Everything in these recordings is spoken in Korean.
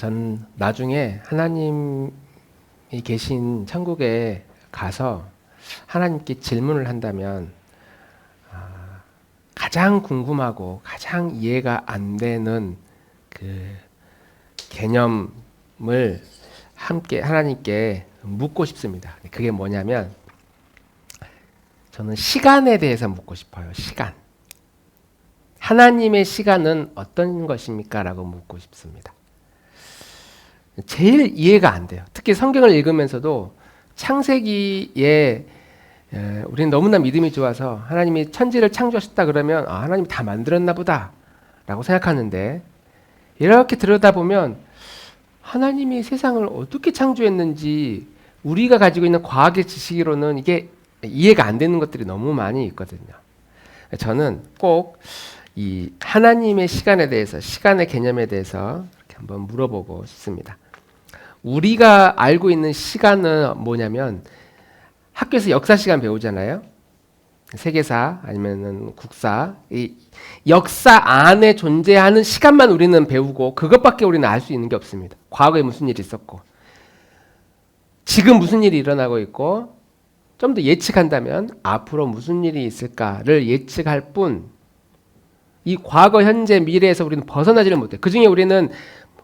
전 나중에 하나님이 계신 천국에 가서 하나님께 질문을 한다면 가장 궁금하고 가장 이해가 안 되는 그 개념을 함께 하나님께 묻고 싶습니다. 그게 뭐냐면 저는 시간에 대해서 묻고 싶어요. 시간. 하나님의 시간은 어떤 것입니까? 라고 묻고 싶습니다. 제일 이해가 안 돼요. 특히 성경을 읽으면서도 창세기에 우리는 너무나 믿음이 좋아서 하나님이 천지를 창조하셨다 그러면 하나님이 다 만들었나 보다 라고 생각하는데, 이렇게 들여다보면 하나님이 세상을 어떻게 창조했는지 우리가 가지고 있는 과학의 지식으로는 이게 이해가 안 되는 것들이 너무 많이 있거든요. 저는 꼭 이 하나님의 시간에 대해서, 시간의 개념에 대해서 이렇게 한번 물어보고 싶습니다. 우리가 알고 있는 시간은 뭐냐면, 학교에서 역사 시간 배우잖아요. 세계사 아니면은 국사, 이 역사 안에 존재하는 시간만 우리는 배우고 그것밖에 우리는 알 수 있는 게 없습니다. 과거에 무슨 일이 있었고 지금 무슨 일이 일어나고 있고, 좀 더 예측한다면 앞으로 무슨 일이 있을까를 예측할 뿐, 이 과거, 현재, 미래에서 우리는 벗어나지를 못해요. 그 중에 우리는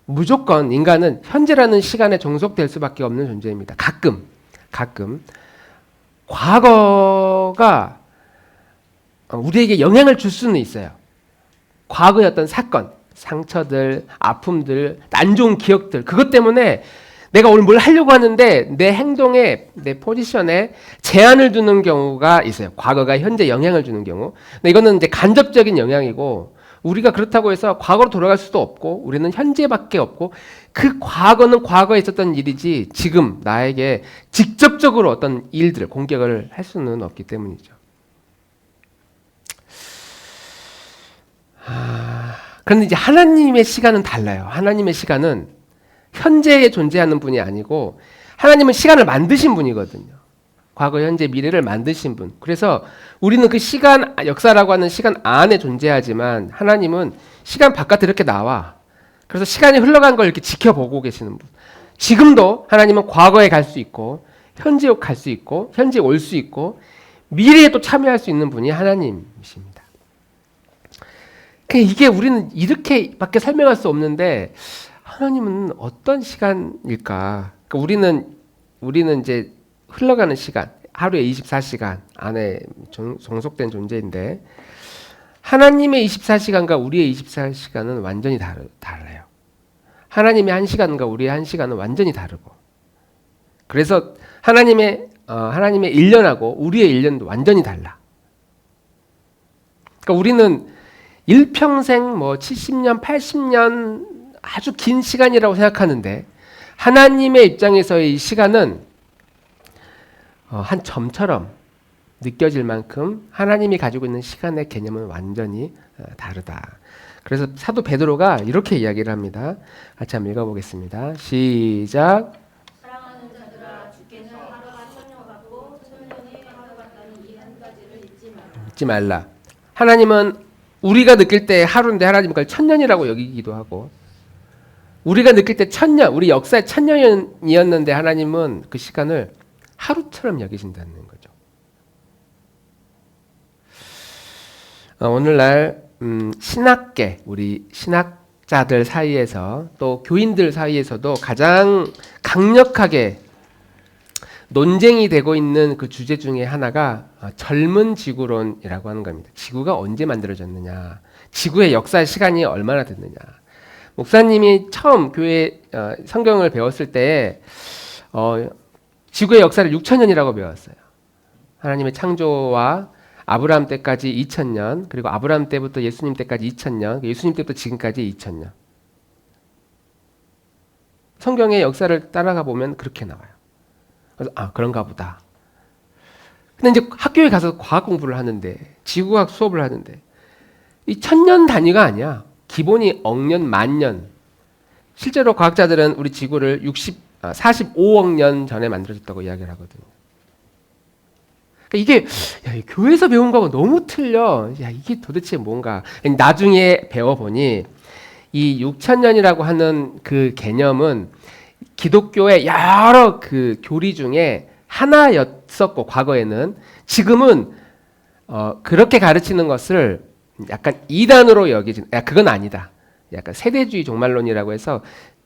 무조건 인간은 현재라는 시간에 종속될 수밖에 없는 존재입니다. 가끔 과거가 우리에게 영향을 줄 수는 있어요. 과거의 어떤 사건, 상처들, 아픔들, 안 좋은 기억들, 그것 때문에 내가 오늘 뭘 하려고 하는데 내 행동에, 내 포지션에 제한을 두는 경우가 있어요. 과거가 현재 영향을 주는 경우. 근데 이거는 이제 간접적인 영향이고, 우리가 그렇다고 해서 과거로 돌아갈 수도 없고 우리는 현재밖에 없고, 그 과거는 과거에 있었던 일이지 지금 나에게 직접적으로 어떤 일들을 공격을 할 수는 없기 때문이죠. 그런데 이제 하나님의 시간은 달라요. 하나님의 시간은 현재에 존재하는 분이 아니고, 하나님은 시간을 만드신 분이거든요. 과거, 현재, 미래를 만드신 분. 그래서 우리는 그 시간, 역사라고 하는 시간 안에 존재하지만 하나님은 시간 바깥에 이렇게 나와. 그래서 시간이 흘러간 걸 이렇게 지켜보고 계시는 분. 지금도 하나님은 과거에 갈 수 있고, 현재에 갈 수 있고, 현재에 올 수 있고, 미래에 또 참여할 수 있는 분이 하나님이십니다. 이게 우리는 이렇게밖에 설명할 수 없는데, 하나님은 어떤 시간일까? 그러니까 우리는 이제 흘러가는 시간, 하루에 24시간 안에 종속된 존재인데, 하나님의 24시간과 우리의 24시간은 완전히 달라요. 하나님의 1시간과 우리의 1시간은 완전히 다르고, 그래서 하나님의 1년하고 우리의 1년도 완전히 달라. 그러니까 우리는 일평생 70년, 80년 아주 긴 시간이라고 생각하는데, 하나님의 입장에서의 이 시간은 한 점처럼 느껴질 만큼 하나님이 가지고 있는 시간의 개념은 완전히 다르다. 그래서 사도 베드로가 이렇게 이야기를 합니다. 같이 한번 읽어보겠습니다. 시작. 사랑하는 자들아, 주께서 하루가 천년 같고 천년이 하루 같다는 이 한 가지를 잊지 말라. 하나님은 우리가 느낄 때 하루인데 하나님은 그걸 천년이라고 여기기도 하고, 우리가 느낄 때 천년, 우리 역사의 천년이었는데 하나님은 그 시간을 하루처럼 여기신다는 거죠. 오늘날 신학계, 우리 신학자들 사이에서 또 교인들 사이에서도 가장 강력하게 논쟁이 되고 있는 그 주제 중에 하나가 젊은 지구론이라고 하는 겁니다. 지구가 언제 만들어졌느냐, 지구의 역사 시간이 얼마나 됐느냐. 목사님이 처음 교회 성경을 배웠을 때 지구의 역사를 6,000년이라고 배웠어요. 하나님의 창조와 아브라함 때까지 2,000년, 그리고 아브라함 때부터 예수님 때까지 2,000년, 예수님 때부터 지금까지 2,000년. 성경의 역사를 따라가 보면 그렇게 나와요. 그래서 그런가 보다. 근데 이제 학교에 가서 과학 공부를 하는데, 지구과학 수업을 하는데, 이 1,000년 단위가 아니야. 기본이 억년, 만년. 실제로 과학자들은 우리 지구를 45억 년 전에 만들어졌다고 이야기를 하거든요. 그러니까 이게 교회에서 배운 거하고 너무 틀려. 이게 도대체 뭔가. 나중에 배워보니 이 6천년이라고 하는 그 개념은 기독교의 여러 그 교리 중에 하나였었고 과거에는 지금은 그렇게 가르치는 것을 약간 이단으로 여기진 그건 아니다. 약간 세대주의 종말론이라고 해서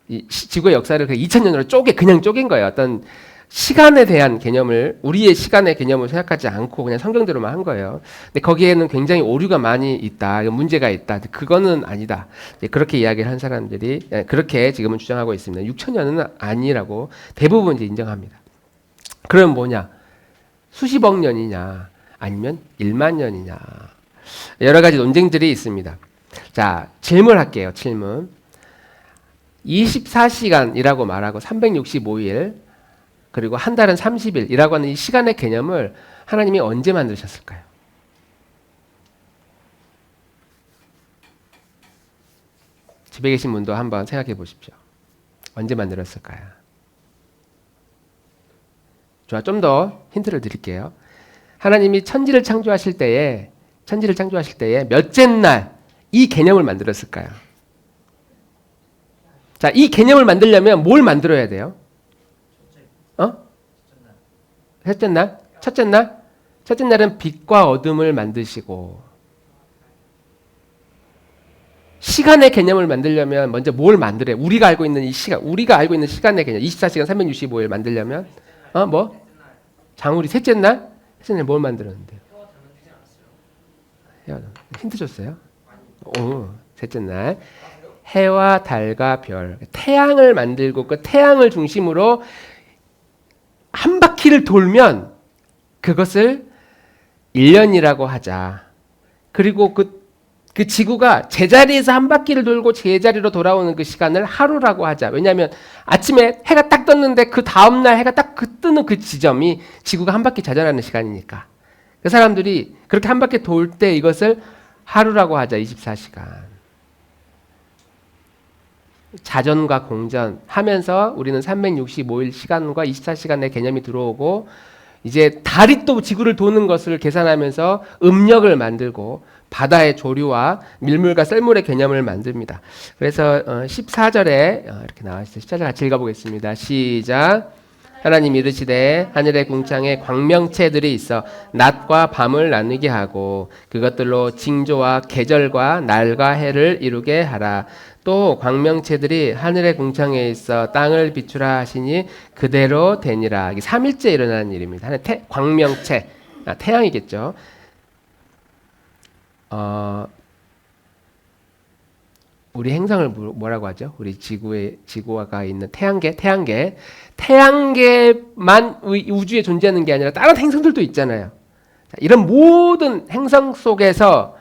이 지구의 역사를 2000년으로 그냥 쪼갠 거예요. 어떤 시간에 대한 개념을 우리의 시간의 개념을 생각하지 않고 그냥 성경대로만 한 거예요. 근데 거기에는 굉장히 오류가 많이 있다. 문제가 있다. 그거는 아니다. 그렇게 이야기를 한 사람들이 그렇게 지금은 주장하고 있습니다. 6천년은 아니라고 대부분 이제 인정합니다. 그럼 뭐냐? 수십억 년이냐? 아니면 1만 년이냐? 여러 가지 논쟁들이 있습니다. 자, 질문할게요. 질문. 24시간이라고 말하고 365일 그리고 한 달은 30일이라고 하는 이 시간의 개념을 하나님이 언제 만드셨을까요? 집에 계신 분도 한번 생각해 보십시오. 언제 만들었을까요? 좋아, 좀 더 힌트를 드릴게요. 하나님이 천지를 창조하실 때에 몇째 날 이 개념을 만들었을까요? 자, 이 개념을 만들려면 뭘 만들어야 돼요? 셋째 날? 첫째 날? 첫째 날은 빛과 어둠을 만드시고 시간의 개념을 만들려면 먼저 뭘 만들어요? 우리가 알고 있는 시간의 개념 24시간 365일 만들려면 장우리 셋째 날? 셋째 날 뭘 만들었는데요? 힌트 줬어요? 셋째 날 해와 달과 별, 태양을 만들고 그 태양을 중심으로 한 바퀴를 돌면 그것을 1년이라고 하자. 그리고 그 지구가 제자리에서 한 바퀴를 돌고 제자리로 돌아오는 그 시간을 하루라고 하자. 왜냐하면 아침에 해가 딱 떴는데 그 다음날 해가 딱 뜨는 그 지점이 지구가 한 바퀴 자전하는 시간이니까. 그 사람들이 그렇게 한 바퀴 돌 때 이것을 하루라고 하자. 24시간. 자전과 공전 하면서 우리는 365일 시간과 24시간의 개념이 들어오고 이제 달이 또 지구를 도는 것을 계산하면서 음력을 만들고 바다의 조류와 밀물과 썰물의 개념을 만듭니다. 그래서 14절에 이렇게 나와 있어요. 14절 같이 읽어보겠습니다. 시작. 하나님 이르시되 하늘의 궁창에 광명체들이 있어 낮과 밤을 나누게 하고 그것들로 징조와 계절과 날과 해를 이루게 하라. 또 광명체들이 하늘의 궁창에 있어 땅을 비추라 하시니 그대로 되니라. 이게 3일째 일어나는 일입니다. 광명체, 태양이겠죠. 우리 행성을 뭐라고 하죠? 우리 지구가 있는 태양계만 우주에 존재하는 게 아니라 다른 행성들도 있잖아요. 이런 모든 행성 속에서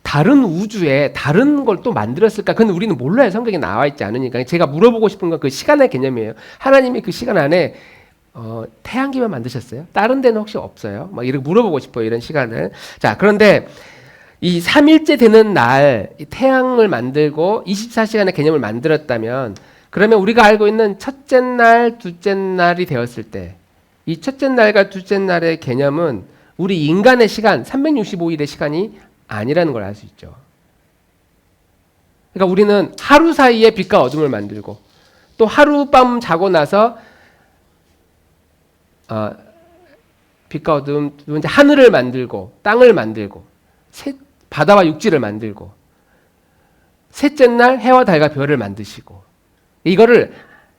다른 우주에 다른 걸 또 만들었을까? 그건 우리는 몰라요. 성경에 나와 있지 않으니까. 제가 물어보고 싶은 건 그 시간의 개념이에요. 하나님이 그 시간 안에 태양계만 만드셨어요? 다른 데는 혹시 없어요? 막 이렇게 물어보고 싶어요. 이런 시간을. 자, 그런데 이 3일째 되는 날 태양을 만들고 24시간의 개념을 만들었다면 그러면 우리가 알고 있는 첫째 날, 둘째 날이 되었을 때 이 첫째 날과 둘째 날의 개념은 우리 인간의 시간, 365일의 시간이 아니라는 걸 알 수 있죠. 그러니까 우리는 하루 사이에 빛과 어둠을 만들고 또 하룻밤 자고 나서 빛과 어둠, 두 번째 하늘을 만들고 땅을 만들고 바다와 육지를 만들고 셋째 날 해와 달과 별을 만드시고 이거를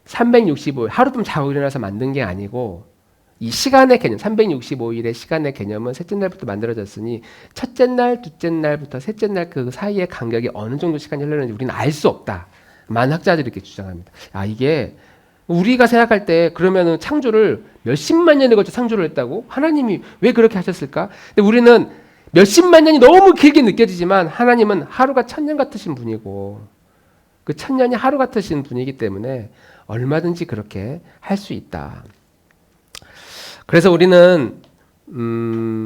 365일 하룻밤 자고 일어나서 만든 게 아니고 이 시간의 개념 365일의 시간의 개념은 셋째 날부터 만들어졌으니 첫째 날, 둘째 날부터 셋째 날 그 사이의 간격이 어느 정도 시간이 흘렀는지 우리는 알 수 없다. 많은 학자들이 이렇게 주장합니다. 이게 우리가 생각할 때 그러면은 창조를 몇십만 년에 걸쳐 창조를 했다고? 하나님이 왜 그렇게 하셨을까? 근데 우리는 몇십만 년이 너무 길게 느껴지지만 하나님은 하루가 1000년 같으신 분이고 그 1000년이 하루 같으신 분이기 때문에 얼마든지 그렇게 할 수 있다. 그래서 우리는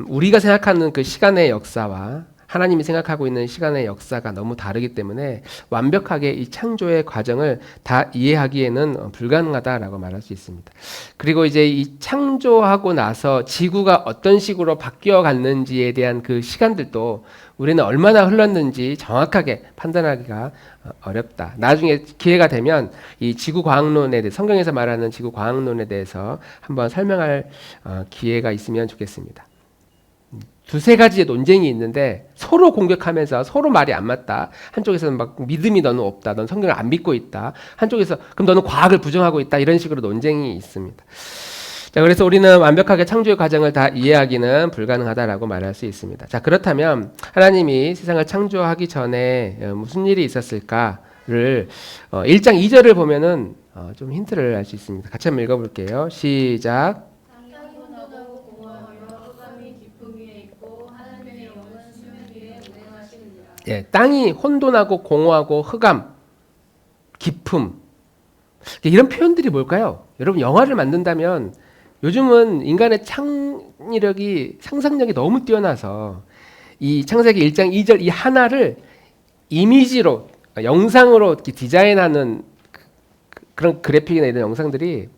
우리가 생각하는 그 시간의 역사와 하나님이 생각하고 있는 시간의 역사가 너무 다르기 때문에 완벽하게 이 창조의 과정을 다 이해하기에는 불가능하다라고 말할 수 있습니다. 그리고 이제 이 창조하고 나서 지구가 어떤 식으로 바뀌어 갔는지에 대한 그 시간들도 우리는 얼마나 흘렀는지 정확하게 판단하기가 어렵다. 나중에 기회가 되면 이 지구과학론에 대해 성경에서 말하는 지구과학론에 대해서 한번 설명할 기회가 있으면 좋겠습니다. 두세 가지의 논쟁이 있는데 서로 공격하면서 서로 말이 안 맞다. 한쪽에서는 막 믿음이 너는 없다. 넌 성경을 안 믿고 있다. 한쪽에서 그럼 너는 과학을 부정하고 있다. 이런 식으로 논쟁이 있습니다. 자, 그래서 우리는 완벽하게 창조의 과정을 다 이해하기는 불가능하다라고 말할 수 있습니다. 자, 그렇다면 하나님이 세상을 창조하기 전에 무슨 일이 있었을까를 1장 2절을 보면은 좀 힌트를 알 수 있습니다. 같이 한번 읽어볼게요. 시작. 땅이 혼돈하고 공허하며 흑암이 깊음 위에 있고 하나님의 영은 수면 위에 운행하시느니라. 예, 땅이 혼돈하고 공허하고 흑암, 깊음. 이런 표현들이 뭘까요? 여러분 영화를 만든다면 요즘은 인간의 창의력이 상상력이 너무 뛰어나서 이 창세기 1장 2절 이 하나를 이미지로 영상으로 이렇게 디자인하는 그런 그래픽이나 이런 영상들이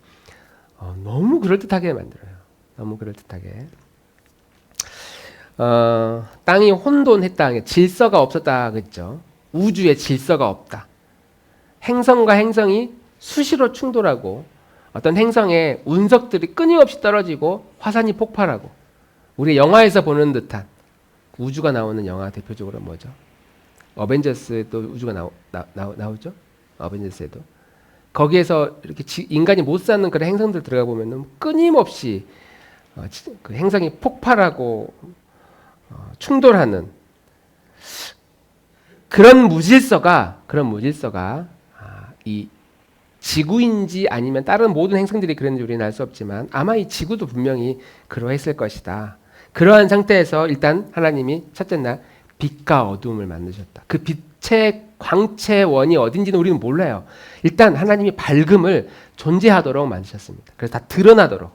너무 그럴듯하게 만들어요. 너무 그럴듯하게. 땅이 혼돈했다. 질서가 없었다 그랬죠. 우주에 질서가 없다. 행성과 행성이 수시로 충돌하고 어떤 행성에 운석들이 끊임없이 떨어지고 화산이 폭발하고 우리 영화에서 보는 듯한 우주가 나오는 영화 대표적으로 뭐죠? 어벤져스에도 우주가 나오죠? 어벤져스에도 거기에서 이렇게 인간이 못 사는 그런 행성들 들어가 보면은 끊임없이 그 행성이 폭발하고 충돌하는 그런 무질서가 이 지구인지 아니면 다른 모든 행성들이 그랬는지 우리는 알 수 없지만 아마 이 지구도 분명히 그러했을 것이다. 그러한 상태에서 일단 하나님이 첫째 날 빛과 어둠을 만드셨다. 그 빛의 광채원이 어딘지는 우리는 몰라요. 일단 하나님이 밝음을 존재하도록 만드셨습니다. 그래서 다 드러나도록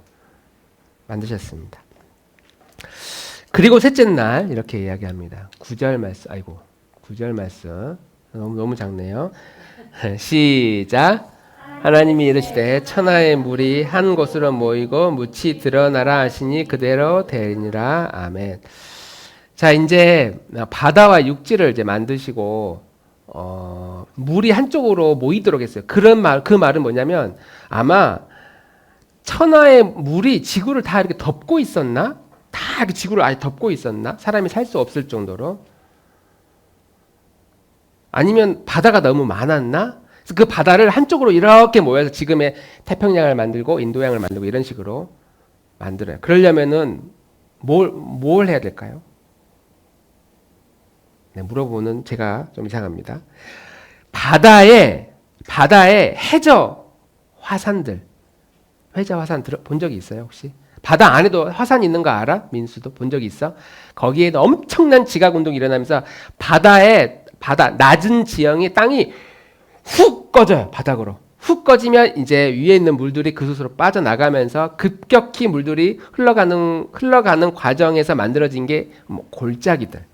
만드셨습니다. 그리고 셋째 날 이렇게 이야기합니다. 9절 말씀 너무 작네요. 시작. 하나님이 이르시되 천하의 물이 한 곳으로 모이고 묻히 드러나라 하시니 그대로 되니라. 아멘. 자, 이제 바다와 육지를 이제 만드시고 물이 한쪽으로 모이도록 했어요. 그 말은 뭐냐면 아마 천하의 물이 지구를 다 이렇게 덮고 있었나? 다 이렇게 지구를 아예 덮고 있었나? 사람이 살 수 없을 정도로. 아니면 바다가 너무 많았나? 그래서 그 바다를 한쪽으로 이렇게 모여서 지금의 태평양을 만들고 인도양을 만들고 이런 식으로 만들어요. 그러려면은 뭘 해야 될까요? 네, 물어보는 제가 좀 이상합니다. 바다에 해저 화산 본 적이 있어요 혹시? 바다 안에도 화산 있는 거 알아? 민수도 본 적이 있어? 거기에도 엄청난 지각 운동이 일어나면서 바다 낮은 지형이 땅이 훅 꺼져요. 바닥으로 훅 꺼지면 이제 위에 있는 물들이 그 솥으로 빠져나가면서 급격히 물들이 흘러가는 과정에서 만들어진 게 뭐 골짜기들,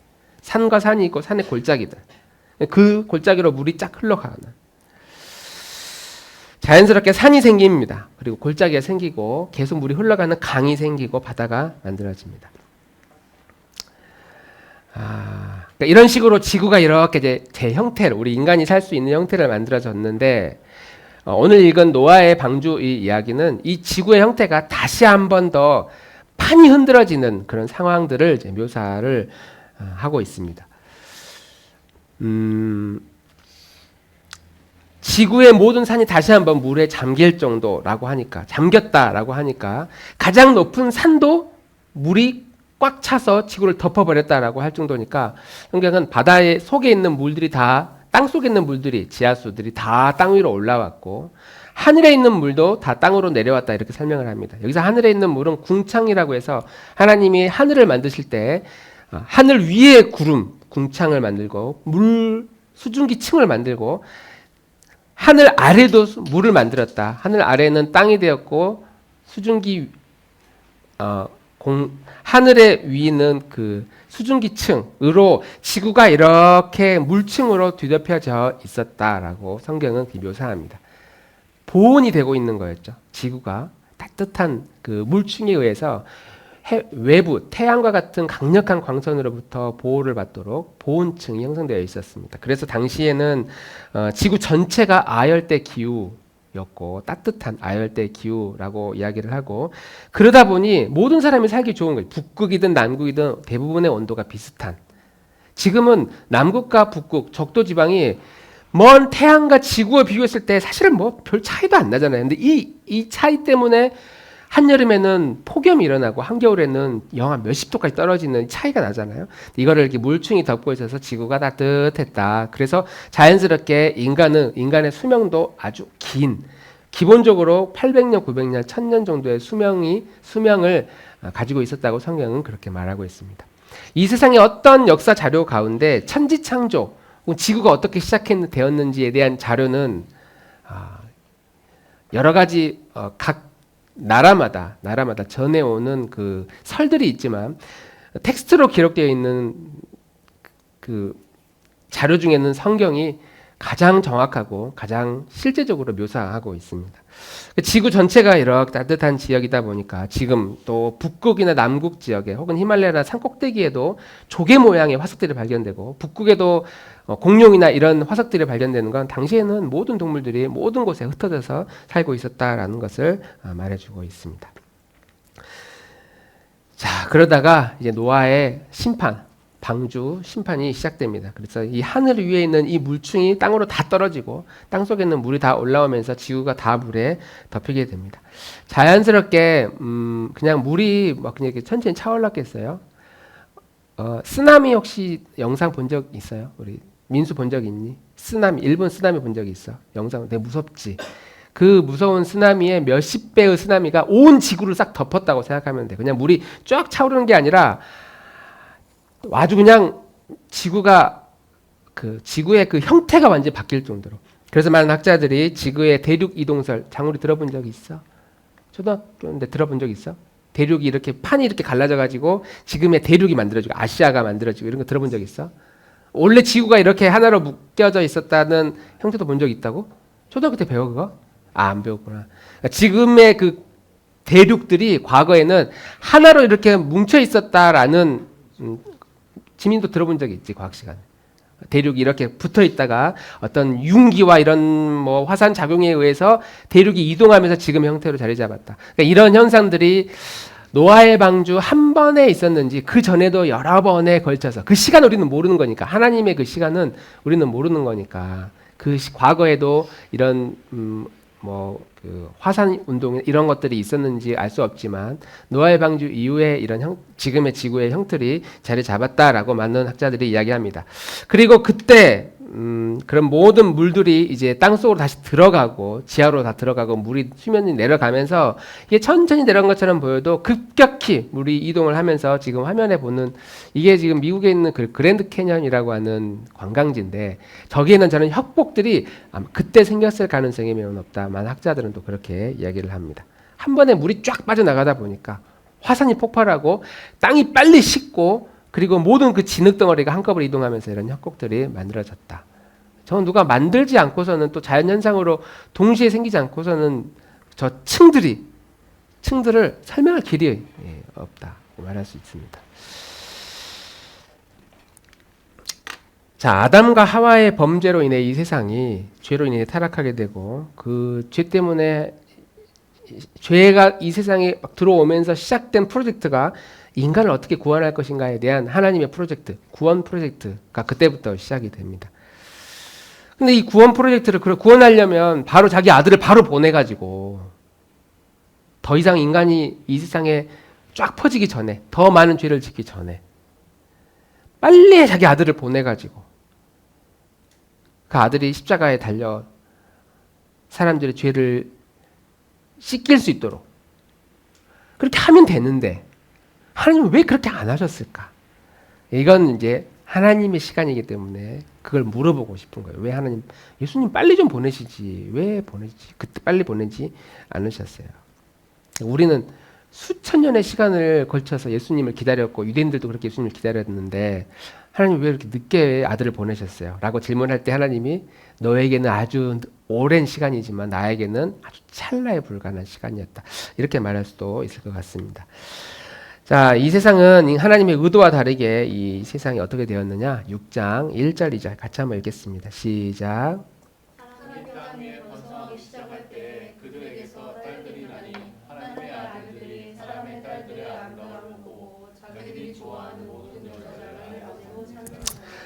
산과 산이 있고 산의 골짜기들, 그 골짜기로 물이 쫙 흘러가는 자연스럽게 산이 생깁니다. 그리고 골짜기가 생기고 계속 물이 흘러가는 강이 생기고 바다가 만들어집니다. 그러니까 이런 식으로 지구가 이렇게 이제 제 형태를 우리 인간이 살 수 있는 형태를 만들어졌는데 오늘 읽은 노아의 방주 이 이야기는 이 지구의 형태가 다시 한 번 더 판이 흔들어지는 그런 상황들을 이제 묘사를 하고 있습니다. 지구의 모든 산이 다시 한번 물에 잠겼다라고 하니까 가장 높은 산도 물이 꽉 차서 지구를 덮어버렸다라고 할 정도니까 성경은 바다의 속에 있는 물들이 다 땅속에 있는 물들이 지하수들이 다 땅 위로 올라왔고 하늘에 있는 물도 다 땅으로 내려왔다 이렇게 설명을 합니다. 여기서 하늘에 있는 물은 궁창이라고 해서 하나님이 하늘을 만드실 때 하늘 위에 궁창을 만들고 물 수증기 층을 만들고 하늘 아래도 물을 만들었다. 하늘 아래는 땅이 되었고 수증기 하늘의 위는 그 수증기층으로 지구가 이렇게 물층으로 뒤덮여져 있었다라고 성경은 묘사합니다. 보온이 되고 있는 거였죠. 지구가 따뜻한 그 물층에 의해서 외부 태양과 같은 강력한 광선으로부터 보호를 받도록 보온층이 형성되어 있었습니다. 그래서 당시에는 지구 전체가 아열대 기후였고 따뜻한 아열대 기후라고 이야기를 하고, 그러다 보니 모든 사람이 살기 좋은 거예요. 북극이든 남극이든 대부분의 온도가 비슷한. 지금은 남극과 북극, 적도 지방이 먼 태양과 지구와 비교했을 때 사실은 뭐 별 차이도 안 나잖아요. 근데 이 차이 때문에 한여름에는 폭염이 일어나고 한겨울에는 영하 몇십 도까지 떨어지는 차이가 나잖아요. 이거를 이렇게 물층이 덮고 있어서 지구가 따뜻했다. 그래서 자연스럽게 인간의 수명도 아주 긴, 기본적으로 800년, 900년, 1000년 정도의 수명을 가지고 있었다고 성경은 그렇게 말하고 있습니다. 이 세상의 어떤 역사 자료 가운데 천지창조, 지구가 어떻게 시작되었는지에 대한 자료는 여러 가지 각 나라마다 전해오는 그 설들이 있지만, 텍스트로 기록되어 있는 그 자료 중에는 성경이 가장 정확하고 가장 실제적으로 묘사하고 있습니다. 지구 전체가 이렇게 따뜻한 지역이다 보니까 지금 또 북극이나 남극 지역에 혹은 히말라야 산 꼭대기에도 조개 모양의 화석들이 발견되고, 북극에도 공룡이나 이런 화석들이 발견되는 건 당시에는 모든 동물들이 모든 곳에 흩어져서 살고 있었다라는 것을 말해주고 있습니다. 자, 그러다가 이제 노아의 방주 심판이 시작됩니다. 그래서 이 하늘 위에 있는 이 물층이 땅으로 다 떨어지고 땅 속에 있는 물이 다 올라오면서 지구가 다 물에 덮이게 됩니다. 자연스럽게 그냥 물이 막 그냥 이렇게 천천히 차올랐겠어요. 쓰나미 혹시 영상 본 적 있어요? 우리 민수 본 적 있니? 일본 쓰나미 본 적 있어? 영상 되게 무섭지. 그 무서운 쓰나미의 몇십 배의 쓰나미가 온 지구를 싹 덮었다고 생각하면 돼. 그냥 물이 쫙 차오르는 게 아니라 아주 그냥 지구의 그 형태가 완전히 바뀔 정도로. 그래서 많은 학자들이 지구의 대륙 이동설, 장우리 들어본 적 있어? 초등학교인데 들어본 적 있어? 대륙이 이렇게 판이 이렇게 갈라져 가지고 지금의 대륙이 만들어지고 아시아가 만들어지고 이런 거 들어본 적 있어? 원래 지구가 이렇게 하나로 묶여져 있었다는 형태도 본 적 있다고? 초등학교 때 배워 그거? 안 배웠구나. 그러니까 지금의 그 대륙들이 과거에는 하나로 이렇게 뭉쳐 있었다라는 지민도 들어본 적이 있지, 과학 시간에. 대륙이 이렇게 붙어 있다가 어떤 융기와 이런 뭐 화산 작용에 의해서 대륙이 이동하면서 지금의 형태로 자리 잡았다. 그러니까 이런 현상들이 노아의 방주 한 번에 있었는지 그 전에도 여러 번에 걸쳐서, 그 시간 우리는 모르는 거니까, 하나님의 그 시간은 우리는 모르는 거니까, 과거에도 이런 그 화산 운동 이런 것들이 있었는지 알 수 없지만 노아의 방주 이후에 이런 지금의 지구의 형틀이 자리 잡았다라고 많은 학자들이 이야기합니다. 그리고 그때 그런 모든 물들이 이제 땅속으로 다시 들어가고 지하로 다 들어가고 물이 수면이 내려가면서 이게 천천히 내려간 것처럼 보여도 급격히 물이 이동을 하면서 지금 화면에 보는 이게 지금 미국에 있는 그 그랜드 캐년이라고 하는 관광지인데, 저기에는 저는 혁복들이 아마 그때 생겼을 가능성이 매우 높다. 많은 학자들은 또 그렇게 이야기를 합니다. 한 번에 물이 쫙 빠져나가다 보니까 화산이 폭발하고 땅이 빨리 식고, 그리고 모든 그 진흙덩어리가 한꺼번에 이동하면서 이런 협곡들이 만들어졌다. 저는 누가 만들지 않고서는, 또 자연현상으로 동시에 생기지 않고서는 저 층들을 설명할 길이 없다 말할 수 있습니다. 자, 아담과 하와의 범죄로 인해 이 세상이 죄로 인해 타락하게 되고, 그 죄 때문에 죄가 이 세상에 막 들어오면서 시작된 프로젝트가 인간을 어떻게 구원할 것인가에 대한 하나님의 프로젝트, 구원 프로젝트가 그때부터 시작이 됩니다. 근데 이 구원 프로젝트를 구원하려면 바로 자기 아들을 바로 보내가지고 더 이상 인간이 이 세상에 쫙 퍼지기 전에, 더 많은 죄를 짓기 전에 빨리 자기 아들을 보내가지고 그 아들이 십자가에 달려 사람들의 죄를 씻길 수 있도록 그렇게 하면 되는데 하나님은 왜 그렇게 안 하셨을까? 이건 이제 하나님의 시간이기 때문에 그걸 물어보고 싶은 거예요. 왜 하나님, 예수님 빨리 좀 보내시지. 왜 보내지? 그때 빨리 보내지 않으셨어요. 우리는 수천 년의 시간을 걸쳐서 예수님을 기다렸고 유대인들도 그렇게 예수님을 기다렸는데 하나님 왜 이렇게 늦게 아들을 보내셨어요? 라고 질문할 때 하나님이 너에게는 아주 오랜 시간이지만 나에게는 아주 찰나에 불과한 시간이었다. 이렇게 말할 수도 있을 것 같습니다. 자, 이 세상은 하나님의 의도와 다르게 이 세상이 어떻게 되었느냐? 6장 1절 2절 같이 한번 읽겠습니다. 시작. 하나님의 땅에 번성하기 시작할 때 그들에게서 딸들이 나니 하나님의 아들들이 사람의 딸들의 아름다움을 보고 자기들이 좋아하는 모든 여자를 가지고 찬송하고.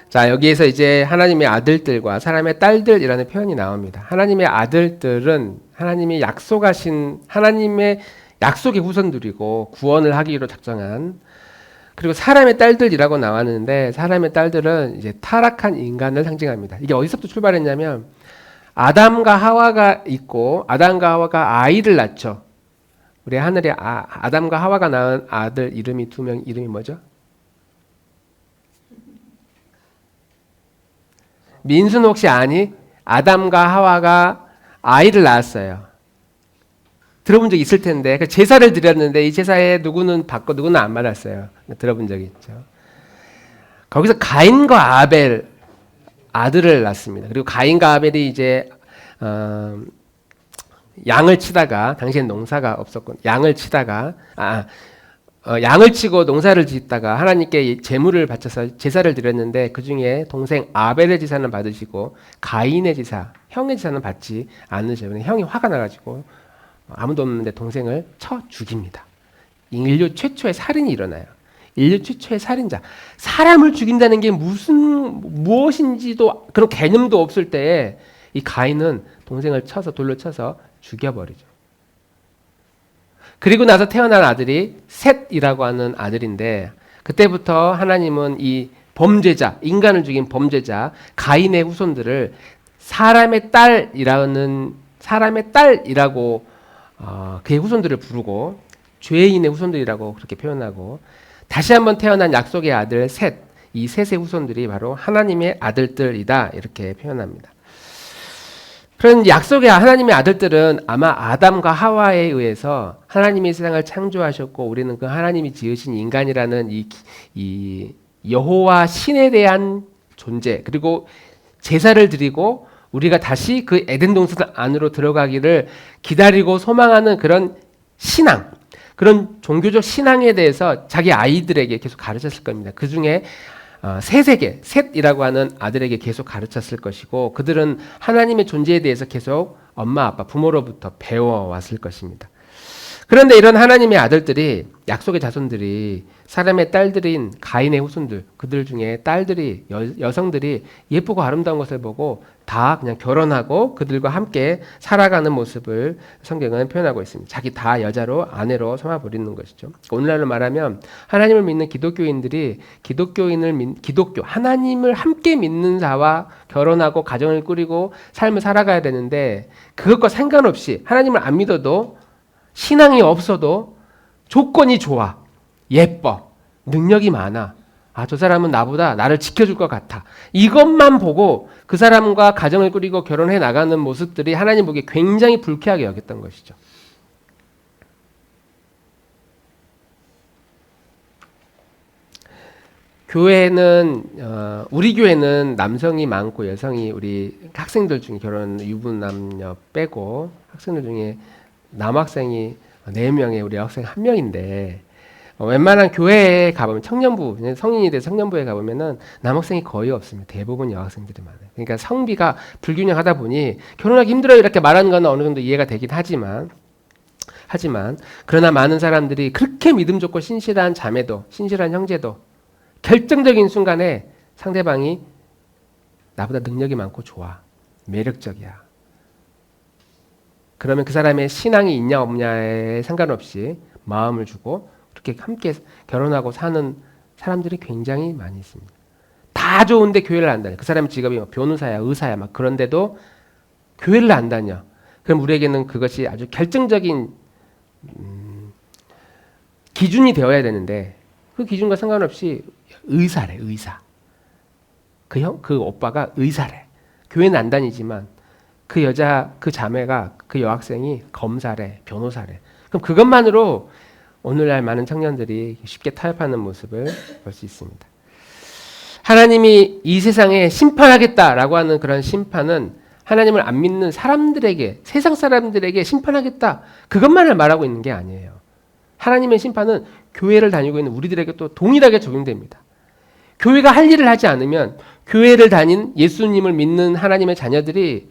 자, 여기에서 이제 하나님의 아들들과 사람의 딸들이라는 표현이 나옵니다. 하나님의 아들들은 하나님이 약속하신 하나님의 약속의 후손들이고 구원을 하기로 작정한, 그리고 사람의 딸들이라고 나왔는데 사람의 딸들은 이제 타락한 인간을 상징합니다. 이게 어디서부터 출발했냐면 아담과 하와가 있고 아담과 하와가 아이를 낳죠. 우리 하늘에 아담과 하와가 낳은 아들 이름이 두 명 이름이 뭐죠? 민수는 혹시 아니? 아담과 하와가 아이를 낳았어요. 들어본 적 있을 텐데 그 제사를 드렸는데 이 제사에 누구는 받고 누구는 안 받았어요. 들어본 적이 있죠. 거기서 가인과 아벨 아들을 낳습니다. 그리고 가인과 아벨이 이제 양을 치다가 당시엔 농사가 없었고 양을 치다가 양을 치고 농사를 짓다가 하나님께 제물을 바쳐서 제사를 드렸는데 그 중에 동생 아벨의 제사는 받으시고 가인의 제사, 형의 제사는 받지 않으셔요. 형이 화가 나가지고 아무도 없는데 동생을 쳐 죽입니다. 인류 최초의 살인이 일어나요. 인류 최초의 살인자. 사람을 죽인다는 게 무엇인지도 그런 개념도 없을 때에 이 가인은 동생을 쳐서 돌로 쳐서 죽여버리죠. 그리고 나서 태어난 아들이 셋이라고 하는 아들인데 그때부터 하나님은 이 범죄자, 인간을 죽인 범죄자 가인의 후손들을 사람의 딸이라고 그의 후손들을 부르고 죄인의 후손들이라고 그렇게 표현하고 다시 한번 태어난 약속의 아들 셋, 이 셋의 후손들이 바로 하나님의 아들들이다 이렇게 표현합니다. 그런 약속의 하나님의 아들들은 아마 아담과 하와에 의해서 하나님이 세상을 창조하셨고 우리는 그 하나님이 지으신 인간이라는 이 여호와 신에 대한 존재 그리고 제사를 드리고 우리가 다시 그 에덴 동산 안으로 들어가기를 기다리고 소망하는 그런 신앙, 그런 종교적 신앙에 대해서 자기 아이들에게 계속 가르쳤을 겁니다. 그 중에 셋이라고 하는 아들에게 계속 가르쳤을 것이고 그들은 하나님의 존재에 대해서 계속 엄마, 아빠, 부모로부터 배워왔을 것입니다. 그런데 이런 하나님의 아들들이 약속의 자손들이 사람의 딸들인 가인의 후손들 그들 중에 딸들이 여성들이 예쁘고 아름다운 것을 보고 다 그냥 결혼하고 그들과 함께 살아가는 모습을 성경은 표현하고 있습니다. 자기 다 여자로 아내로 삼아버리는 것이죠. 오늘날로 말하면 하나님을 믿는 기독교인들이 기독교 하나님을 함께 믿는 자와 결혼하고 가정을 꾸리고 삶을 살아가야 되는데 그것과 상관없이 하나님을 안 믿어도 신앙이 없어도 조건이 좋아, 예뻐, 능력이 많아. 저 사람은 나보다 나를 지켜줄 것 같아. 이것만 보고 그 사람과 가정을 꾸리고 결혼해 나가는 모습들이 하나님 보기에 굉장히 불쾌하게 여겼던 것이죠. 우리 교회는 남성이 많고 여성이 우리 학생들 중에 결혼 유부남녀 빼고 학생들 중에 남학생이 4명에 우리 여학생 1명인데 웬만한 교회에 가보면 청년부, 성인이 돼서 청년부에 가보면은 남학생이 거의 없습니다. 대부분 여학생들이 많아요. 그러니까 성비가 불균형하다 보니 결혼하기 힘들어요 이렇게 말하는 건 어느 정도 이해가 되긴 하지만 그러나 많은 사람들이 그렇게 믿음 좋고 신실한 자매도 신실한 형제도 결정적인 순간에 상대방이 나보다 능력이 많고 좋아, 매력적이야. 그러면 그 사람의 신앙이 있냐 없냐에 상관없이 마음을 주고 그렇게 함께 결혼하고 사는 사람들이 굉장히 많이 있습니다. 다 좋은데 교회를 안 다녀. 그 사람 직업이 변호사야, 의사야, 막 그런데도 교회를 안 다녀. 그럼 우리에게는 그것이 아주 결정적인 기준이 되어야 되는데 그 기준과 상관없이 의사래, 의사. 그 오빠가 의사래. 교회는 안 다니지만 그 여자, 그 자매가, 그 여학생이 검사래, 변호사래. 그럼 그것만으로 오늘날 많은 청년들이 쉽게 타협하는 모습을 볼 수 있습니다. 하나님이 이 세상에 심판하겠다라고 하는 그런 심판은 하나님을 안 믿는 사람들에게, 세상 사람들에게 심판하겠다, 그것만을 말하고 있는 게 아니에요. 하나님의 심판은 교회를 다니고 있는 우리들에게 또 동일하게 적용됩니다. 교회가 할 일을 하지 않으면, 교회를 다닌 예수님을 믿는 하나님의 자녀들이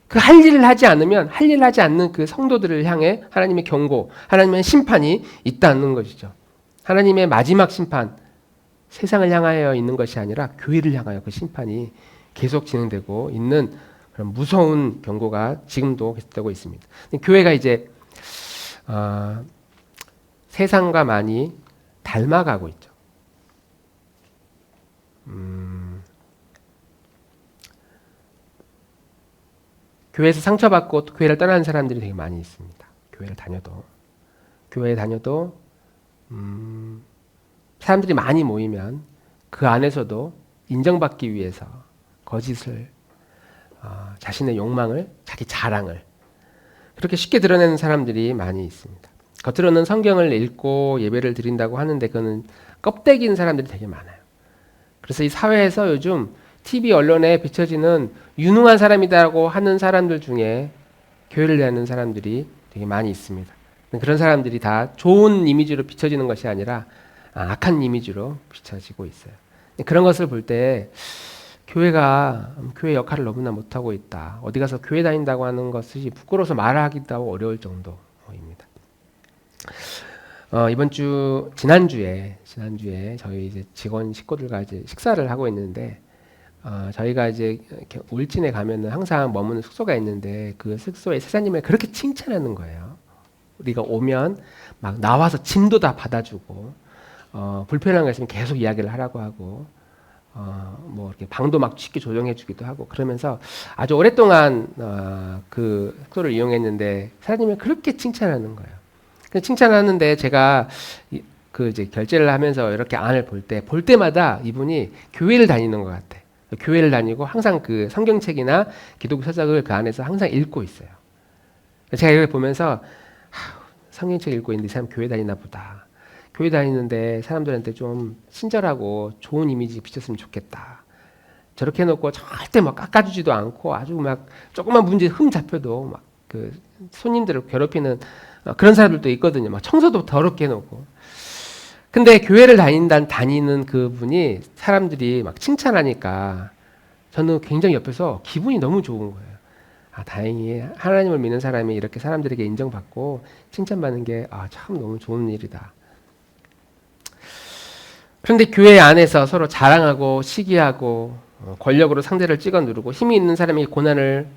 그 할 일을 하지 않으면, 할 일을 하지 않는 그 성도들을 향해 하나님의 경고, 하나님의 심판이 있다는 것이죠. 하나님의 마지막 심판, 세상을 향하여 있는 것이 아니라 교회를 향하여 그 심판이 계속 진행되고 있는 그런 무서운 경고가 지금도 계속되고 있습니다. 교회가 이제 세상과 많이 닮아가고 있죠. 교회에서 상처받고 또 교회를 떠나는 사람들이 되게 많이 있습니다. 교회에 다녀도 사람들이 많이 모이면 그 안에서도 인정받기 위해서 거짓을, 자신의 욕망을, 자기 자랑을 그렇게 쉽게 드러내는 사람들이 많이 있습니다. 겉으로는 성경을 읽고 예배를 드린다고 하는데 그거는 껍데기인 사람들이 되게 많아요. 그래서 이 사회에서 요즘 TV 언론에 비춰지는 유능한 사람이라고 하는 사람들 중에 교회를 다니는 사람들이 되게 많이 있습니다. 그런 사람들이 다 좋은 이미지로 비춰지는 것이 아니라 악한 이미지로 비춰지고 있어요. 그런 것을 볼 때 교회가 교회 역할을 너무나 못하고 있다. 어디 가서 교회 다닌다고 하는 것이 부끄러워서 말하기도 어려울 정도입니다. 지난주에 저희 이제 직원 식구들과 이제 식사를 하고 있는데, 저희가 이제 이렇게 울진에 가면은 항상 머무는 숙소가 있는데 그 숙소의 사장님을 그렇게 칭찬하는 거예요. 우리가 오면 막 나와서 짐도 다 받아주고, 불편한 거 있으면 계속 이야기를 하라고 하고, 뭐 이렇게 방도 막 쉽게 조정해주기도 하고, 그러면서 아주 오랫동안 그 숙소를 이용했는데 사장님을 그렇게 칭찬하는 거예요. 칭찬하는데 제가 그 이제 결제를 하면서 이렇게 안을 볼 때마다 이분이 교회를 다니는 것 같아. 교회를 다니고 항상 그 성경책이나 기독교 서적을 그 안에서 항상 읽고 있어요. 제가 이걸 보면서 성경책 읽고 있는데 이 사람 교회 다니나 보다. 교회 다니는데 사람들한테 좀 친절하고 좋은 이미지 비쳤으면 좋겠다. 저렇게 해놓고 절대 막 깎아주지도 않고 아주 막 조그만 문제 흠 잡혀도 막 그 손님들을 괴롭히는 그런 사람들도 있거든요. 막 청소도 더럽게 해놓고. 근데 교회를 다니는 그분이 사람들이 막 칭찬하니까 저는 굉장히 옆에서 기분이 너무 좋은 거예요. 다행히 하나님을 믿는 사람이 이렇게 사람들에게 인정받고 칭찬받는 게 참 너무 좋은 일이다. 그런데 교회 안에서 서로 자랑하고 시기하고 권력으로 상대를 찍어 누르고 힘이 있는 사람이 고난을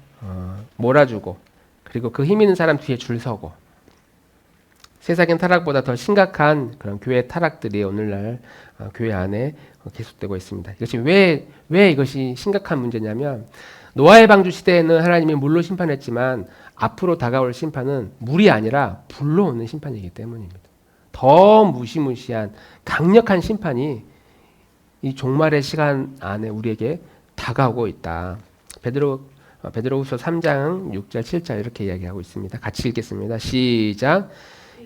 몰아주고, 그리고 그 힘 있는 사람 뒤에 줄 서고, 세상의 타락보다 더 심각한 그런 교회 타락들이 오늘날 교회 안에 계속되고 있습니다. 이것이 왜 이것이 심각한 문제냐면, 노아의 방주 시대에는 하나님이 물로 심판했지만 앞으로 다가올 심판은 물이 아니라 불로 오는 심판이기 때문입니다. 더 무시무시한 강력한 심판이 이 종말의 시간 안에 우리에게 다가오고 있다. 베드로후서 3장 6절 7절 이렇게 이야기하고 있습니다. 같이 읽겠습니다. 시작.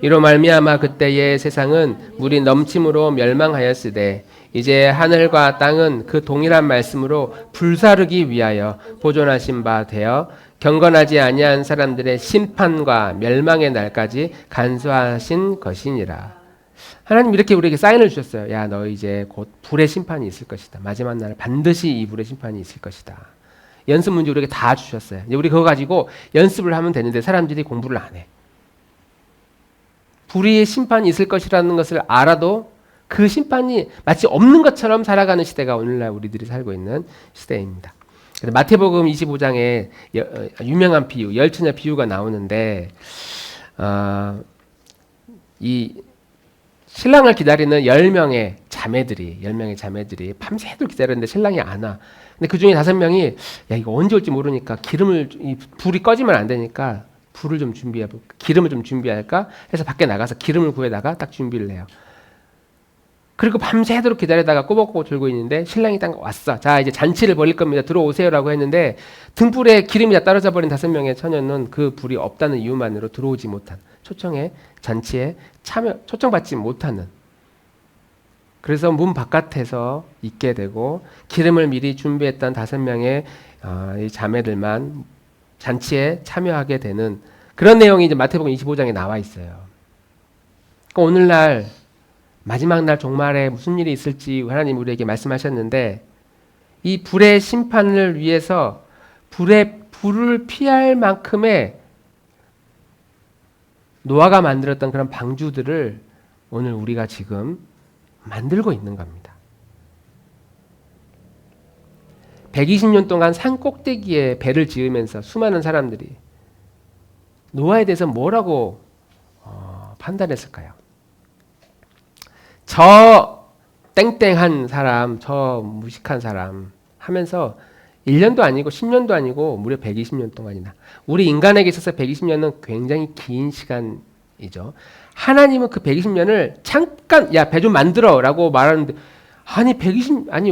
이로 말미암아 그때의 세상은 물이 넘침으로 멸망하였으되 이제 하늘과 땅은 그 동일한 말씀으로 불사르기 위하여 보존하신 바 되어 경건하지 아니한 사람들의 심판과 멸망의 날까지 간수하신 것이니라. 하나님 이렇게 우리에게 사인을 주셨어요. 야, 너 이제 곧 불의 심판이 있을 것이다. 마지막 날 반드시 이 불의 심판이 있을 것이다. 연습 문제 우리에게 다 주셨어요. 이제 우리 그거 가지고 연습을 하면 되는데 사람들이 공부를 안 해. 불의의 심판이 있을 것이라는 것을 알아도 그 심판이 마치 없는 것처럼 살아가는 시대가 오늘날 우리들이 살고 있는 시대입니다. 마태복음 25장에 유명한 비유, 열처녀 비유가 나오는데, 이 신랑을 기다리는 10명의 자매들이 밤새도록 기다렸는데 신랑이 안 와. 근데 그 중에 5명이 야, 이거 언제 올지 모르니까 이 불이 꺼지면 안 되니까 기름을 좀 준비할까 해서 밖에 나가서 기름을 구해다가 딱 준비를 해요. 그리고 밤새도록 기다리다가 꼬박꼬박 들고 있는데 신랑이 딱 왔어. 자, 이제 잔치를 벌일 겁니다. 들어오세요라고 했는데 등불에 기름이 다 떨어져 버린 5명의 처녀는 그 불이 없다는 이유만으로 들어오지 못한 잔치에 초청받지 못하는, 그래서 문 바깥에서 있게 되고 기름을 미리 준비했던 5명의 이 자매들만 잔치에 참여하게 되는 그런 내용이 이제 마태복음 25장에 나와 있어요. 그러니까 오늘날 마지막 날 종말에 무슨 일이 있을지 하나님 우리에게 말씀하셨는데, 이 불의 심판을 위해서 불을 피할 만큼의 노아가 만들었던 그런 방주들을 오늘 우리가 지금 만들고 있는 겁니다. 120년 동안 산 꼭대기에 배를 지으면서 수많은 사람들이 노아에 대해서 뭐라고 판단했을까요? 저 땡땡한 사람, 저 무식한 사람 하면서 1년도 아니고 10년도 아니고 무려 120년 동안이나, 우리 인간에게 있어서 120년은 굉장히 긴 시간이죠. 하나님은 그 120년을 잠깐 야, 배 좀 만들어 라고 말하는데, 아니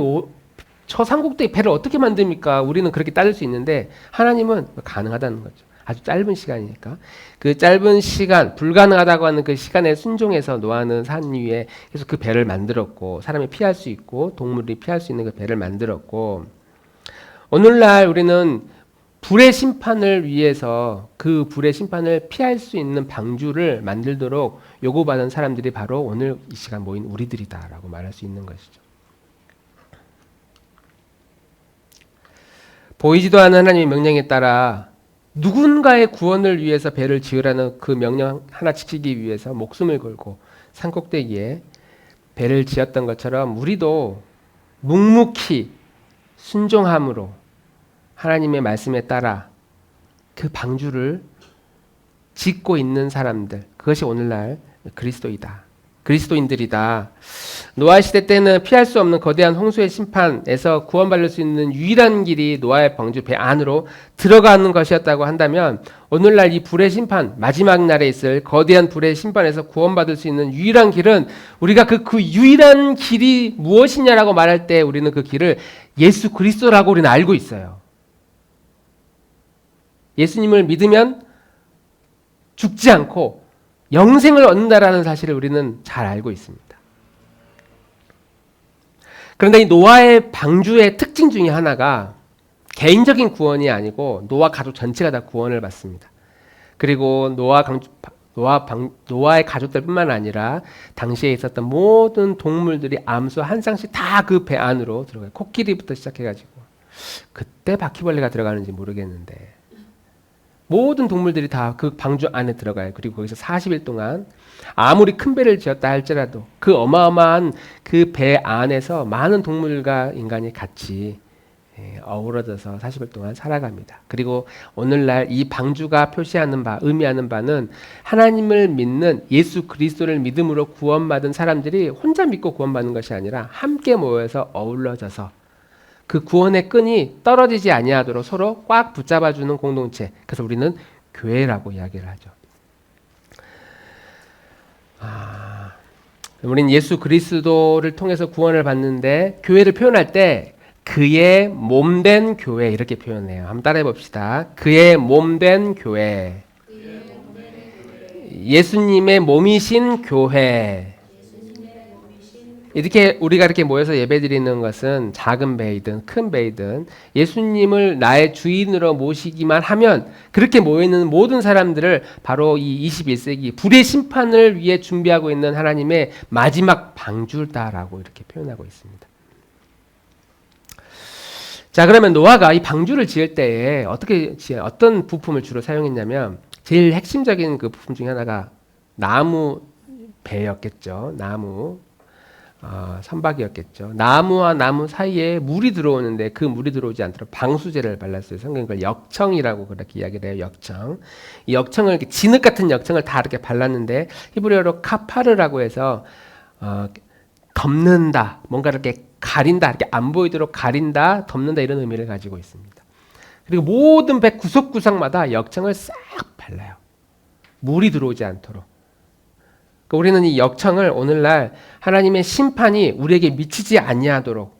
저 산꼭대기 배를 어떻게 만듭니까? 우리는 그렇게 따질 수 있는데 하나님은 가능하다는 거죠. 아주 짧은 시간이니까. 그 짧은 시간, 불가능하다고 하는 그 시간에 순종해서 노아는 산 위에 계속 그 배를 만들었고, 사람이 피할 수 있고 동물이 피할 수 있는 그 배를 만들었고, 오늘날 우리는 불의 심판을 위해서 그 불의 심판을 피할 수 있는 방주를 만들도록 요구받은 사람들이 바로 오늘 이 시간 모인 우리들이다라고 말할 수 있는 것이죠. 보이지도 않는 하나님의 명령에 따라 누군가의 구원을 위해서 배를 지으라는 그 명령 하나 지키기 위해서 목숨을 걸고 산꼭대기에 배를 지었던 것처럼, 우리도 묵묵히 순종함으로 하나님의 말씀에 따라 그 방주를 짓고 있는 사람들, 그것이 오늘날 그리스도인들이다. 노아 시대 때는 피할 수 없는 거대한 홍수의 심판에서 구원받을 수 있는 유일한 길이 노아의 방주 배 안으로 들어가는 것이었다고 한다면, 오늘날 이 불의 심판, 마지막 날에 있을 거대한 불의 심판에서 구원받을 수 있는 유일한 길은, 우리가 그 유일한 길이 무엇이냐라고 말할 때 우리는 그 길을 예수 그리스도라고 우리는 알고 있어요. 예수님을 믿으면 죽지 않고 영생을 얻는다라는 사실을 우리는 잘 알고 있습니다. 그런데 이 노아의 방주의 특징 중에 하나가 개인적인 구원이 아니고 노아 가족 전체가 다 구원을 받습니다. 그리고 노아의 가족들뿐만 아니라 당시에 있었던 모든 동물들이 암수 한 쌍씩 다 그 배 안으로 들어가요. 코끼리부터 시작해가지고, 그때 바퀴벌레가 들어가는지 모르겠는데 모든 동물들이 다 그 방주 안에 들어가요. 그리고 거기서 40일 동안 아무리 큰 배를 지었다 할지라도 그 어마어마한 그 배 안에서 많은 동물과 인간이 같이 어우러져서 40일 동안 살아갑니다. 그리고 오늘날 이 방주가 표시하는 바, 의미하는 바는 하나님을 믿는 예수 그리스도를 믿음으로 구원받은 사람들이 혼자 믿고 구원받는 것이 아니라 함께 모여서 어우러져서 그 구원의 끈이 떨어지지 아니하도록 서로 꽉 붙잡아주는 공동체, 그래서 우리는 교회라고 이야기를 하죠. 우리는 예수 그리스도를 통해서 구원을 받는데, 교회를 표현할 때 그의 몸된 교회 이렇게 표현해요. 한번 따라해 봅시다. 그의 몸된 교회, 예수님의 몸이신 교회. 이렇게 우리가 이렇게 모여서 예배드리는 것은 작은 배이든 큰 배이든 예수님을 나의 주인으로 모시기만 하면, 그렇게 모여있는 모든 사람들을 바로 이 21세기 불의 심판을 위해 준비하고 있는 하나님의 마지막 방주다라고 이렇게 표현하고 있습니다. 자, 그러면 노아가 이 방주를 지을 때에 어떤 부품을 주로 사용했냐면, 제일 핵심적인 그 부품 중에 하나가 나무 배였겠죠. 선박이었겠죠. 나무와 나무 사이에 물이 들어오는데 그 물이 들어오지 않도록 방수제를 발랐어요. 성경은 그걸 역청이라고 그렇게 이야기를 해요. 역청. 이 역청을 이렇게 진흙 같은 역청을 다 이렇게 발랐는데, 히브리어로 카파르라고 해서 덮는다, 뭔가 이렇게 가린다, 이렇게 안 보이도록 가린다, 덮는다, 이런 의미를 가지고 있습니다. 그리고 모든 배 구석구석마다 역청을 싹 발라요. 물이 들어오지 않도록. 우리는 이 역청을 오늘날 하나님의 심판이 우리에게 미치지 아니하도록,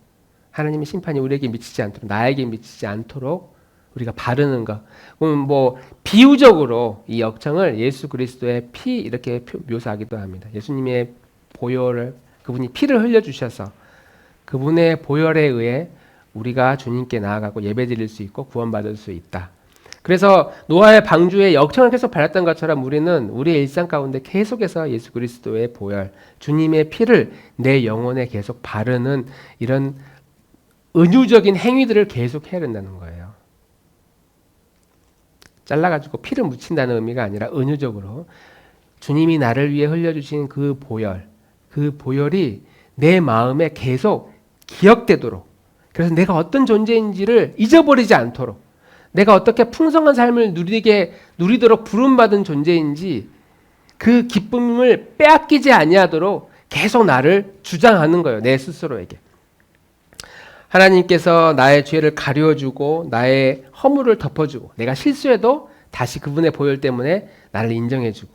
하나님의 심판이 우리에게 미치지 않도록, 나에게 미치지 않도록 우리가 바르는 것. 뭐 비유적으로 이 역청을 예수 그리스도의 피 이렇게 묘사하기도 합니다. 예수님의 보혈을 그분이 피를 흘려 주셔서 그분의 보혈에 의해 우리가 주님께 나아가고 예배드릴 수 있고 구원받을 수 있다. 그래서 노아의 방주에 역청을 계속 발랐던 것처럼 우리는 우리의 일상 가운데 계속해서 예수 그리스도의 보혈, 주님의 피를 내 영혼에 계속 바르는 이런 은유적인 행위들을 계속 해야 된다는 거예요. 잘라가지고 피를 묻힌다는 의미가 아니라 은유적으로 주님이 나를 위해 흘려주신 그 보혈, 그 보혈이 내 마음에 계속 기억되도록, 그래서 내가 어떤 존재인지를 잊어버리지 않도록, 내가 어떻게 풍성한 삶을 누리도록 부름받은 존재인지 그 기쁨을 빼앗기지 아니하도록 계속 나를 주장하는 거예요. 내 스스로에게. 하나님께서 나의 죄를 가려주고 나의 허물을 덮어주고 내가 실수해도 다시 그분의 보혈 때문에 나를 인정해주고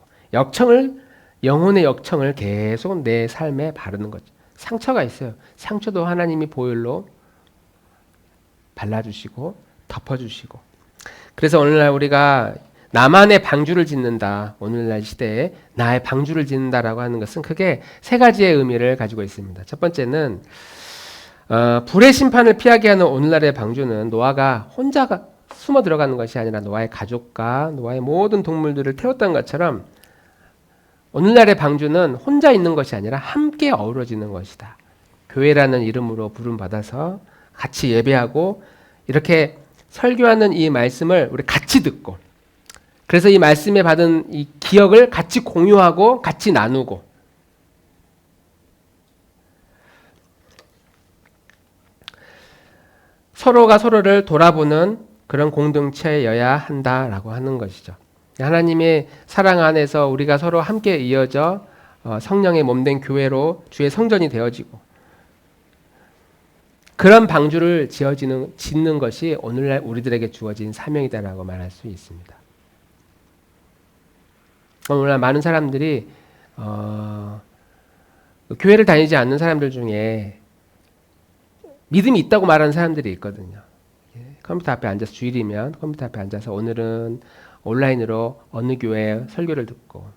영혼의 역청을 계속 내 삶에 바르는 거죠. 상처가 있어요. 상처도 하나님이 보혈로 발라주시고 덮어주시고. 그래서 오늘날 우리가 나만의 방주를 짓는다. 오늘날 시대에 나의 방주를 짓는다라고 하는 것은 크게 세 가지의 의미를 가지고 있습니다. 첫 번째는 불의 심판을 피하게 하는 오늘날의 방주는 노아가 혼자가 숨어 들어가는 것이 아니라 노아의 가족과 노아의 모든 동물들을 태웠던 것처럼 오늘날의 방주는 혼자 있는 것이 아니라 함께 어우러지는 것이다. 교회라는 이름으로 부름받아서 같이 예배하고 이렇게 설교하는 이 말씀을 우리 같이 듣고, 그래서 이 말씀에 받은 이 기억을 같이 공유하고 같이 나누고, 서로가 서로를 돌아보는 그런 공동체여야 한다라고 하는 것이죠. 하나님의 사랑 안에서 우리가 서로 함께 이어져 성령의 몸된 교회로 주의 성전이 되어지고, 그런 방주를 짓는 것이 오늘날 우리들에게 주어진 사명이다라고 말할 수 있습니다. 오늘날 많은 사람들이 교회를 다니지 않는 사람들 중에 믿음이 있다고 말하는 사람들이 있거든요. 컴퓨터 앞에 앉아서 주일이면 컴퓨터 앞에 앉아서 오늘은 온라인으로 어느 교회 설교를 듣고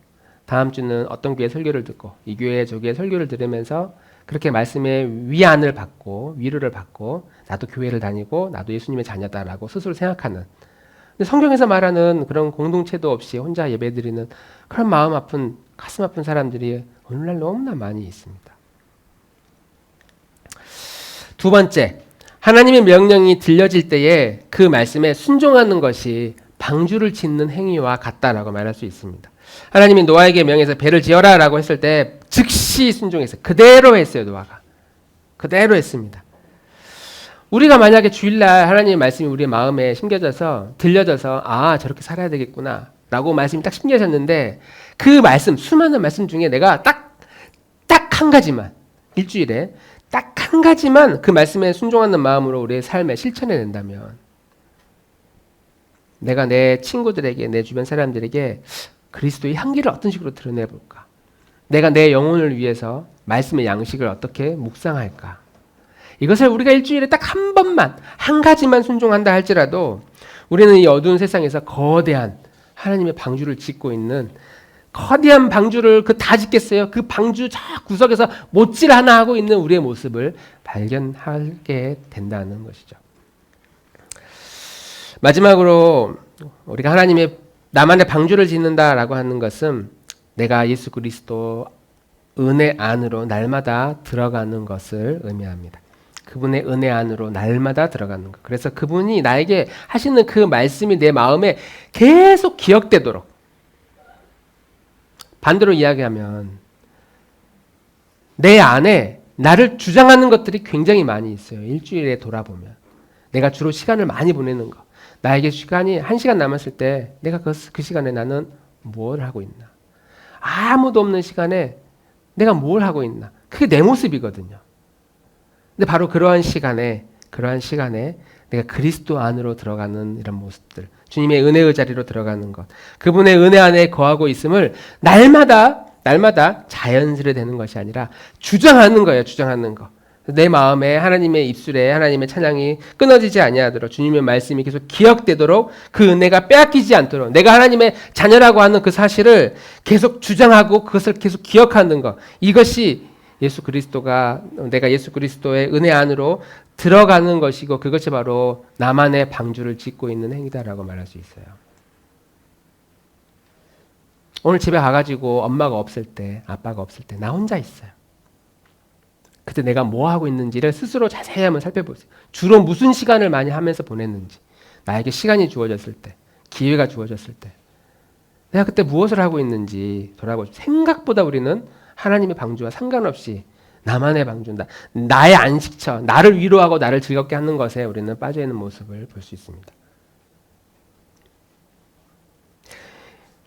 다음 주는 어떤 교회 설교를 듣고 이 교회 저 교회 설교를 들으면서 그렇게 말씀의 위안을 받고 위로를 받고 나도 교회를 다니고 나도 예수님의 자녀다라고 스스로 생각하는, 근데 성경에서 말하는 그런 공동체도 없이 혼자 예배드리는 그런 마음 아픈 가슴 아픈 사람들이 오늘날 너무나 많이 있습니다. 두 번째, 하나님의 명령이 들려질 때에 그 말씀에 순종하는 것이 방주를 짓는 행위와 같다라고 말할 수 있습니다. 하나님이 노아에게 명해서 배를 지어라 라고 했을 때 즉시 순종했어요. 그대로 했어요. 노아가 그대로 했습니다. 우리가 만약에 주일날 하나님의 말씀이 우리의 마음에 심겨져서 들려져서 저렇게 살아야 되겠구나 라고 말씀이 딱 심겨졌는데, 그 말씀, 수많은 말씀 중에 내가 딱 한 가지만, 일주일에 딱 한 가지만 그 말씀에 순종하는 마음으로 우리의 삶에 실천해낸다면, 내가 내 친구들에게, 내 주변 사람들에게 그리스도의 향기를 어떤 식으로 드러내볼까? 내가 내 영혼을 위해서 말씀의 양식을 어떻게 묵상할까? 이것을 우리가 일주일에 딱 한 번만, 한 가지만 순종한다 할지라도 우리는 이 어두운 세상에서 거대한 하나님의 방주를 짓고 있는, 거대한 방주를 다 짓겠어요? 그 방주 저 구석에서 못질 하나 하고 있는 우리의 모습을 발견하게 된다는 것이죠. 마지막으로 우리가 나만의 방주를 짓는다라고 하는 것은 내가 예수 그리스도 은혜 안으로 날마다 들어가는 것을 의미합니다. 그분의 은혜 안으로 날마다 들어가는 것. 그래서 그분이 나에게 하시는 그 말씀이 내 마음에 계속 기억되도록. 반대로 이야기하면 내 안에 나를 주장하는 것들이 굉장히 많이 있어요. 일주일에 돌아보면 내가 주로 시간을 많이 보내는 것, 나에게 시간이 1시간 남았을 때 내가 그 시간에 나는 뭘 하고 있나, 아무도 없는 시간에 내가 뭘 하고 있나, 그게 내 모습이거든요. 근데 바로 그러한 시간에 내가 그리스도 안으로 들어가는 이런 모습들, 주님의 은혜의 자리로 들어가는 것, 그분의 은혜 안에 거하고 있음을 날마다 자연스레 되는 것이 아니라 주장하는 거예요. 주장하는 거. 내 마음에 하나님의 입술에 하나님의 찬양이 끊어지지 아니하도록 주님의 말씀이 계속 기억되도록 그 은혜가 빼앗기지 않도록 내가 하나님의 자녀라고 하는 그 사실을 계속 주장하고 그것을 계속 기억하는 것, 이것이 내가 예수 그리스도의 은혜 안으로 들어가는 것이고 그것이 바로 나만의 방주를 짓고 있는 행위다라고 말할 수 있어요. 오늘 집에 가가지고 엄마가 없을 때, 아빠가 없을 때 나 혼자 있어요. 그때 내가 뭐 하고 있는지를 스스로 자세히 한번 살펴보세요. 주로 무슨 시간을 많이 하면서 보냈는지, 나에게 시간이 주어졌을 때, 기회가 주어졌을 때 내가 그때 무엇을 하고 있는지 돌아보시고, 생각보다 우리는 하나님의 방주와 상관없이 나만의 방주다, 나의 안식처, 나를 위로하고 나를 즐겁게 하는 것에 우리는 빠져있는 모습을 볼 수 있습니다.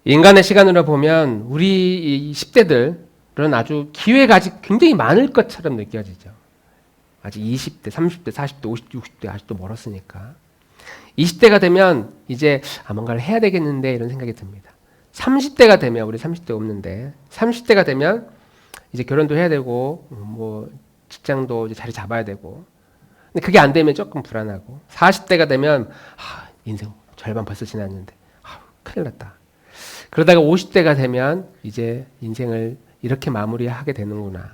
인간의 시간으로 보면 우리 10대들은 아주 기회가 아직 굉장히 많을 것처럼 느껴지죠. 아직 20대, 30대, 40대, 50대, 60대 아직도 멀었으니까. 20대가 되면 이제 뭔가를 해야 되겠는데 이런 생각이 듭니다. 30대가 되면, 우리 30대 없는데 30대가 되면 이제 결혼도 해야 되고 뭐 직장도 이제 자리 잡아야 되고, 근데 그게 안 되면 조금 불안하고, 40대가 되면 인생 절반 벌써 지났는데 큰일 났다. 그러다가 50대가 되면 이제 인생을 이렇게 마무리하게 되는구나.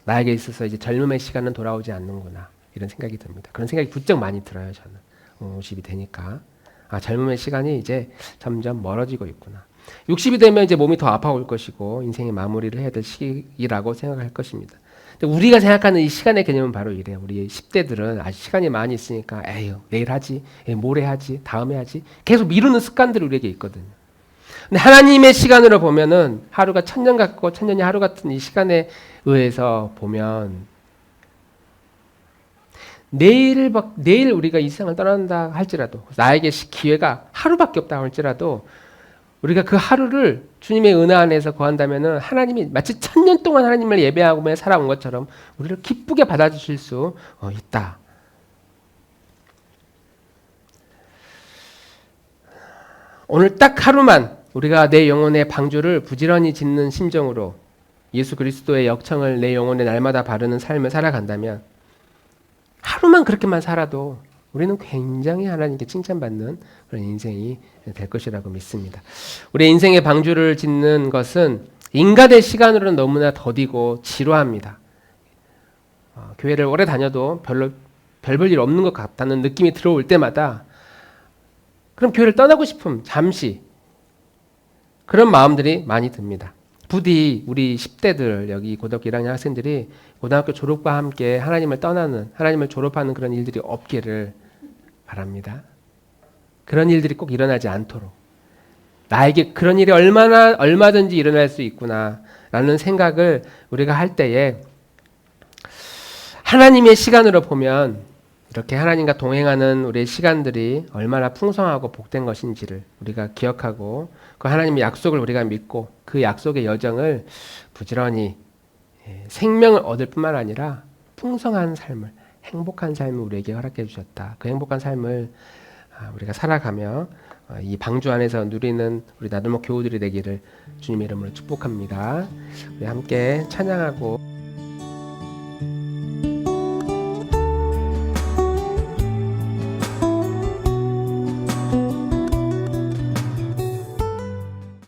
나에게 있어서 이제 젊음의 시간은 돌아오지 않는구나. 이런 생각이 듭니다. 그런 생각이 부쩍 많이 들어요, 저는. 50이 되니까. 젊음의 시간이 이제 점점 멀어지고 있구나. 60이 되면 이제 몸이 더 아파올 것이고 인생의 마무리를 해야 될 시기라고 생각할 것입니다. 근데 우리가 생각하는 이 시간의 개념은 바로 이래요. 우리 10대들은 아직 시간이 많이 있으니까 에휴, 내일 하지, 모레 하지, 다음에 하지, 계속 미루는 습관들이 우리에게 있거든요. 근데 하나님의 시간으로 보면은 하루가 1000년 같고 1000년이 하루 같은 이 시간에 의해서 보면, 내일 우리가 이 세상을 떠난다 할지라도, 나에게 기회가 하루밖에 없다 할지라도 우리가 그 하루를 주님의 은혜 안에서 거한다면은 하나님이 마치 1000년 동안 하나님을 예배하고 살아온 것처럼 우리를 기쁘게 받아주실 수 있다. 오늘 딱 하루만 우리가 내 영혼의 방주를 부지런히 짓는 심정으로 예수 그리스도의 역청을 내 영혼에 날마다 바르는 삶을 살아간다면, 하루만 그렇게만 살아도 우리는 굉장히 하나님께 칭찬받는 그런 인생이 될 것이라고 믿습니다. 우리의 인생의 방주를 짓는 것은 인간의 시간으로는 너무나 더디고 지루합니다. 교회를 오래 다녀도 별로 별 볼 일 없는 것 같다는 느낌이 들어올 때마다 그럼 교회를 떠나고 싶음, 잠시 그런 마음들이 많이 듭니다. 부디 우리 10대들, 여기 고등학교 1학년 학생들이 고등학교 졸업과 함께 하나님을 떠나는, 하나님을 졸업하는 그런 일들이 없기를 바랍니다. 그런 일들이 꼭 일어나지 않도록, 나에게 그런 일이 얼마든지 일어날 수 있구나라는 생각을 우리가 할 때에, 하나님의 시간으로 보면 이렇게 하나님과 동행하는 우리의 시간들이 얼마나 풍성하고 복된 것인지를 우리가 기억하고, 그 하나님의 약속을 우리가 믿고 그 약속의 여정을 부지런히 생명을 얻을 뿐만 아니라 풍성한 삶을, 행복한 삶을 우리에게 허락해 주셨다. 그 행복한 삶을 우리가 살아가며 이 방주 안에서 누리는 우리 나들목 교우들이 되기를 주님의 이름으로 축복합니다. 우리 함께 찬양하고